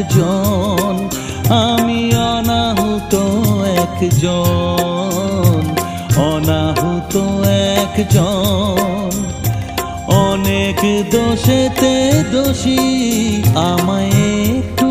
একজন, আমি অনাহুত একজন, অনাহুত একজন। অনেক দোষেতে দোষী, আমায় একটু